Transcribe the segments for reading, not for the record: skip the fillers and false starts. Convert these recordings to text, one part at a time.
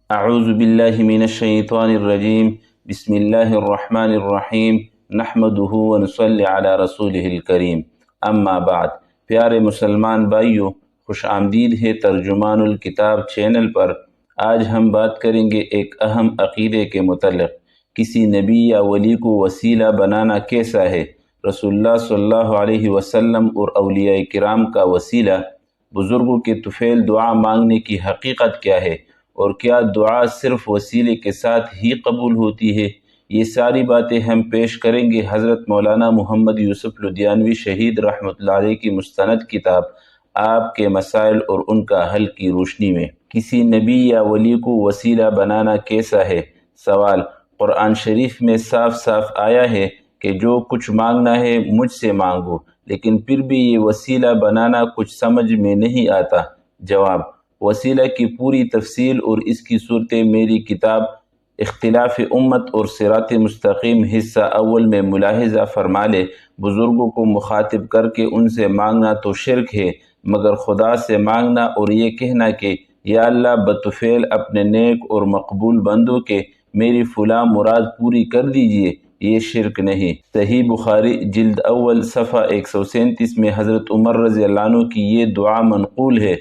اعوذ باللہ من الشیطان الرجیم بسم اللہ الرحمن الرحیم نحمدہ ونصلی علی رسولہ الکریم اما بعد۔ پیارے مسلمان بھائیوں، خوش آمدید ہے ترجمان الکتاب چینل پر۔ آج ہم بات کریں گے ایک اہم عقیدے کے متعلق، کسی نبی یا ولی کو وسیلہ بنانا کیسا ہے؟ رسول اللہ صلی اللہ علیہ وسلم اور اولیاء کرام کا وسیلہ، بزرگوں کے طفیل دعا مانگنے کی حقیقت کیا ہے، اور کیا دعا صرف وسیلے کے ساتھ ہی قبول ہوتی ہے؟ یہ ساری باتیں ہم پیش کریں گے حضرت مولانا محمد یوسف لدھیانوی شہید رحمۃ اللہ علیہ کی مستند کتاب آپ کے مسائل اور ان کا حل کی روشنی میں۔ کسی نبی یا ولی کو وسیلہ بنانا کیسا ہے؟ سوال۔ قرآن شریف میں صاف صاف آیا ہے کہ جو کچھ مانگنا ہے مجھ سے مانگو، لیکن پھر بھی یہ وسیلہ بنانا کچھ سمجھ میں نہیں آتا۔ جواب۔ وسیلہ کی پوری تفصیل اور اس کی صورتیں میری کتاب اختلاف امت اور صراط مستقیم حصہ اول میں ملاحظہ فرما لے۔ بزرگوں کو مخاطب کر کے ان سے مانگنا تو شرک ہے، مگر خدا سے مانگنا اور یہ کہنا کہ یا اللہ بطفیل اپنے نیک اور مقبول بندوں کے میری فلاں مراد پوری کر دیجئے، یہ شرک نہیں۔ صحیح بخاری جلد اول صفحہ 137 میں حضرت عمر رضی اللہ عنہ کی یہ دعا منقول ہے۔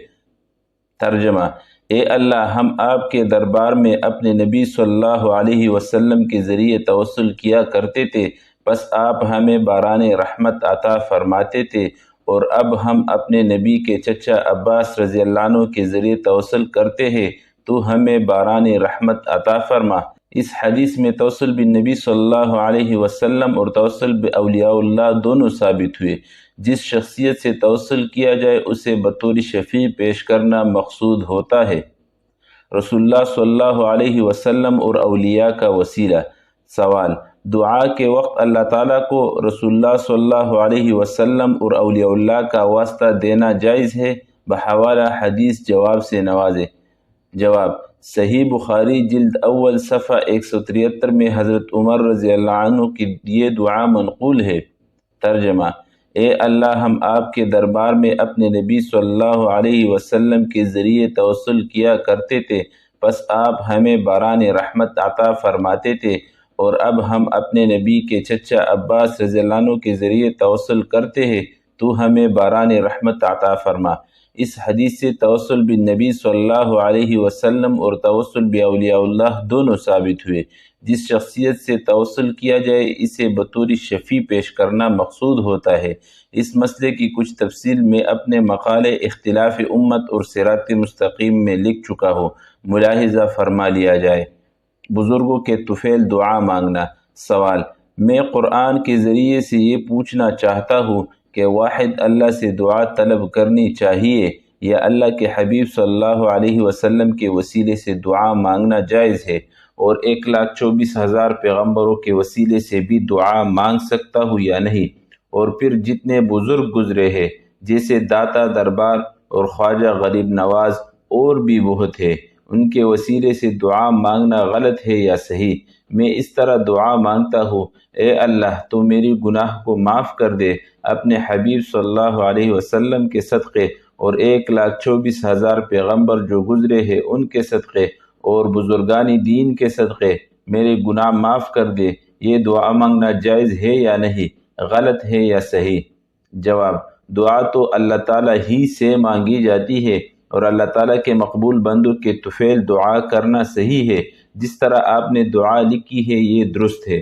ترجمہ۔ اے اللہ، ہم آپ کے دربار میں اپنے نبی صلی اللہ علیہ وسلم کے ذریعے توسل کیا کرتے تھے، بس آپ ہمیں باران رحمت عطا فرماتے تھے، اور اب ہم اپنے نبی کے چچا عباس رضی اللہ عنہ کے ذریعے توسل کرتے ہیں، تو ہمیں باران رحمت عطا فرما۔ اس حدیث میں توسل بالنبی صلی اللہ علیہ وسلم اور توسل باولیاء اللہ دونوں ثابت ہوئے۔ جس شخصیت سے توسل کیا جائے اسے بطور شفیع پیش کرنا مقصود ہوتا ہے۔ رسول اللہ صلی اللہ علیہ وسلم اور اولیاء کا وسیلہ۔ سوال۔ دعا کے وقت اللہ تعالیٰ کو رسول اللہ صلی اللہ علیہ وسلم اور اولیاء اللہ کا واسطہ دینا جائز ہے؟ بحوالہ حدیث جواب سے نوازے۔ جواب۔ صحیح بخاری جلد اول صفحہ 173 میں حضرت عمر رضی اللہ عنہ کی یہ دعا منقول ہے۔ ترجمہ۔ اے اللہ، ہم آپ کے دربار میں اپنے نبی صلی اللہ علیہ وسلم کے ذریعے توسل کیا کرتے تھے، بس آپ ہمیں باران رحمت عطا فرماتے تھے، اور اب ہم اپنے نبی کے چچا عباس رضی اللہ عنہ کے ذریعے توسل کرتے ہیں، تو ہمیں باران رحمت عطا فرما۔ اس حدیث سے توسل بالنبی صلی اللہ علیہ وسلم اور توسل باولیاء اللہ دونوں ثابت ہوئے۔ جس شخصیت سے توسل کیا جائے اسے بطور شفیع پیش کرنا مقصود ہوتا ہے۔ اس مسئلے کی کچھ تفصیل میں اپنے مقالے اختلاف امت اور صراط مستقیم میں لکھ چکا ہوں، ملاحظہ فرما لیا جائے۔ بزرگوں کے طفیل دعا مانگنا۔ سوال۔ میں قرآن کے ذریعے سے یہ پوچھنا چاہتا ہوں کہ واحد اللہ سے دعا طلب کرنی چاہیے یا اللہ کے حبیب صلی اللہ علیہ وسلم کے وسیلے سے دعا مانگنا جائز ہے، اور 1,24,000 پیغمبروں کے وسیلے سے بھی دعا مانگ سکتا ہوں یا نہیں؟ اور پھر جتنے بزرگ گزرے ہیں جیسے داتا دربار اور خواجہ غریب نواز اور بھی بہت ہے، ان کے وسیلے سے دعا مانگنا غلط ہے یا صحیح؟ میں اس طرح دعا مانگتا ہوں: اے اللہ، تو میری گناہ کو معاف کر دے اپنے حبیب صلی اللہ علیہ وسلم کے صدقے، اور 1,24,000 پیغمبر جو گزرے ہیں ان کے صدقے، اور بزرگانی دین کے صدقے میرے گناہ معاف کر دے۔ یہ دعا مانگنا جائز ہے یا نہیں؟ غلط ہے یا صحیح؟ جواب۔ دعا تو اللہ تعالیٰ ہی سے مانگی جاتی ہے، اور اللہ تعالیٰ کے مقبول بندوں کے طفیل دعا کرنا صحیح ہے۔ جس طرح آپ نے دعا لکھی ہے یہ درست ہے۔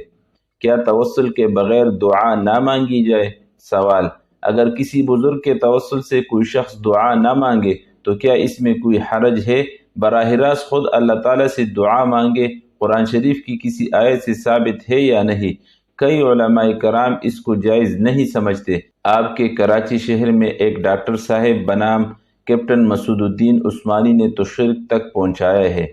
کیا توسل کے بغیر دعا نہ مانگی جائے؟ سوال۔ اگر کسی بزرگ کے توسل سے کوئی شخص دعا نہ مانگے تو کیا اس میں کوئی حرج ہے؟ براہ راست خود اللہ تعالیٰ سے دعا مانگے قرآن شریف کی کسی آیت سے ثابت ہے یا نہیں؟ کئی علماء کرام اس کو جائز نہیں سمجھتے۔ آپ کے کراچی شہر میں ایک ڈاکٹر صاحب بنام کیپٹن مسعود الدین عثمانی نے تو شرک تک پہنچایا ہے۔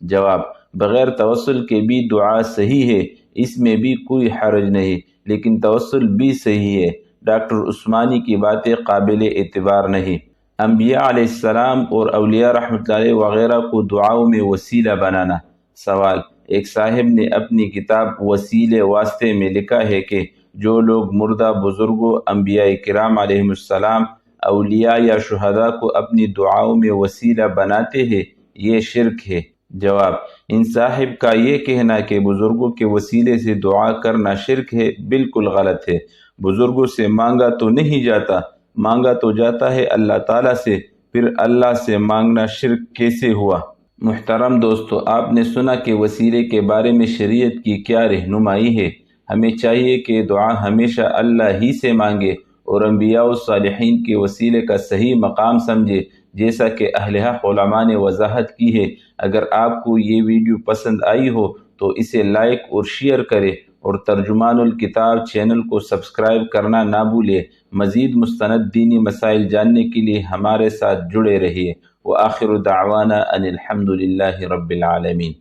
جواب۔ بغیر توسل کے بھی دعا صحیح ہے، اس میں بھی کوئی حرج نہیں، لیکن توسل بھی صحیح ہے۔ ڈاکٹر عثمانی کی باتیں قابل اعتبار نہیں۔ انبیاء علیہ السلام اور اولیاء رحمۃ اللہ علیہ وغیرہ کو دعاؤں میں وسیلہ بنانا۔ سوال۔ ایک صاحب نے اپنی کتاب وسیلے واسطے میں لکھا ہے کہ جو لوگ مردہ بزرگوں، انبیاء کرام علیہ السلام، اولیاء یا شہداء کو اپنی دعاؤں میں وسیلہ بناتے ہیں یہ شرک ہے۔ جواب: ان صاحب کا یہ کہنا کہ بزرگوں کے وسیلے سے دعا کرنا شرک ہے بالکل غلط ہے۔ بزرگوں سے مانگا تو نہیں جاتا، مانگا تو جاتا ہے اللہ تعالیٰ سے، پھر اللہ سے مانگنا شرک کیسے ہوا؟ محترم دوستو، آپ نے سنا کہ وسیلے کے بارے میں شریعت کی کیا رہنمائی ہے۔ ہمیں چاہیے کہ دعا ہمیشہ اللہ ہی سے مانگے اور انبیاء و صالحین کے وسیلے کا صحیح مقام سمجھے، جیسا کہ اہل حق علماء نے وضاحت کی ہے۔ اگر آپ کو یہ ویڈیو پسند آئی ہو تو اسے لائک اور شیئر کریں، اور ترجمان الکتاب چینل کو سبسکرائب کرنا نہ بھولیں۔ مزید مستند دینی مسائل جاننے کے لیے ہمارے ساتھ جڑے رہیے۔ وآخر دعوانا ان الحمد للہ رب العالمین۔